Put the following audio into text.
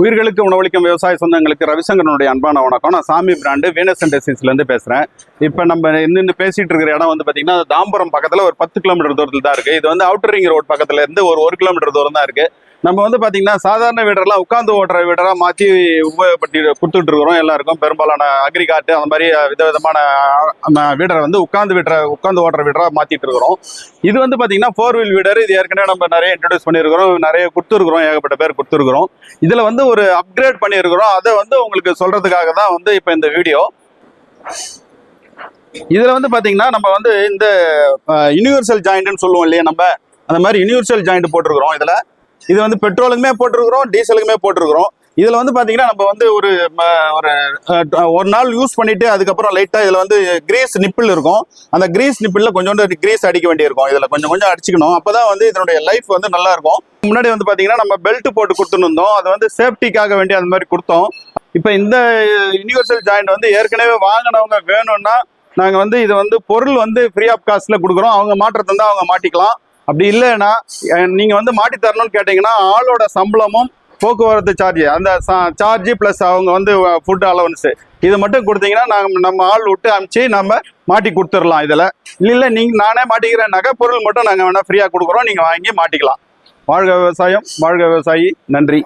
உயிர்களுக்கு உணவளிக்கும் விவசாய சொந்தங்களுக்கு ரவிசங்கரனுடைய அன்பான வணக்கம். நான் சாமி பிராண்டு வீனஸ் அண்ட் டெசிஸ்லேருந்து பேசுகிறேன். இப்போ நம்ம நின்று பேசிகிட்டு இருக்கிற இடம் வந்து பார்த்தீங்கன்னா தாம்பரம் பக்கத்தில் ஒரு 10 கிலோமீட்டர் தூரத்தில் தான் இருக்குது. இது வந்து அவுட்டர் ரிங் ரோட் பக்கத்தில் இருந்து ஒரு 1 கிலோமீட்டர் தூரம் தான் இருக்குது. நம்ம வந்து பார்த்தீங்கன்னா சாதாரண வீடரெல்லாம் உட்காந்து ஓட்டுற வீடராக மாற்றி உபயோகப்பட்டு கொடுத்துட்டு இருக்கிறோம். எல்லாருக்கும் பெரும்பாலான அக்ரிகாட்டு அந்த மாதிரி விதவிதமான வீடரை வந்து உட்காந்து ஓட்டுற வீடராக மாற்றிட்டு இருக்கிறோம். இது வந்து பார்த்தீங்கன்னா 4 வீல் வீடர். இது ஏற்கனவே நம்ம நிறைய இன்ட்ரடியூஸ் பண்ணியிருக்கிறோம், நிறைய கொடுத்துருக்குறோம், ஏகப்பட்ட பேர் கொடுத்துருக்குறோம். இதில் வந்து ஒரு அப்கிரேட் பண்ணியிருக்கிறோம். அதை வந்து உங்களுக்கு சொல்றதுக்காக தான் வந்து இப்போ இந்த வீடியோ. இதில் வந்து பார்த்தீங்கன்னா நம்ம வந்து இந்த யூனிவர்சல் ஜாயிண்ட்னு சொல்லுவோம் இல்லையா, நம்ம அந்த மாதிரி யூனிவர்சல் ஜாயிண்ட் போட்டிருக்கிறோம். இது வந்து பெட்ரோலுக்குமே போட்டிருக்கிறோம், டீசலுக்குமே போட்டிருக்கிறோம். இதில் வந்து பார்த்தீங்கன்னா நம்ம வந்து ஒரு நாள் யூஸ் பண்ணிட்டு அதுக்கப்புறம் லைட்டாக இதில் வந்து கிரீஸ் நிப்பிள் இருக்கும். அந்த கிரீஸ் நிப்பிளில் கொஞ்சோண்டு கிரீஸ் அடிக்க வேண்டியிருக்கும். இதில் கொஞ்சம் கொஞ்சம் அடிச்சுக்கணும். அப்போ தான் வந்து இதனுடைய லைஃப் வந்து நல்லா இருக்கும். முன்னாடி வந்து பார்த்தீங்கன்னா நம்ம பெல்ட் போட்டு கொடுத்துருந்தோம். அது வந்து சேஃப்டிக்காக வேண்டி அந்த மாதிரி கொடுத்தோம். இப்போ இந்த யூனிவர்சல் ஜாயிண்ட் வந்து ஏற்கனவே வாங்கினவங்க வேணும்னா நாங்கள் வந்து இதை வந்து பொருள் வந்து ஃப்ரீ ஆஃப் காஸ்ட்டில் கொடுக்குறோம். அவங்க மாற்றத்தை தான் அவங்க மாட்டிக்கலாம். அப்படி இல்லைன்னா நீங்கள் வந்து மாட்டி தரணும்னு கேட்டிங்கன்னா ஆளோட சம்பளமும் போக்குவரத்து சார்ஜ், அந்த சார்ஜ் ப்ளஸ் அவங்க வந்து ஃபுட் அலவன்ஸு இது மட்டும் கொடுத்தீங்கன்னா நம்ம ஆள் விட்டு அனுப்பிச்சு நம்ம மாட்டி கொடுத்துடலாம். இதில் இல்லை நீங்கள் நானே மாட்டிக்கிறேன்னாக்கா பொருள் மட்டும் நாங்கள் வேணால் ஃப்ரீயாக கொடுக்குறோம், நீங்கள் வாங்கி மாட்டிக்கலாம். வாழ்க விவசாயம், வாழ்க விவசாயி. நன்றி.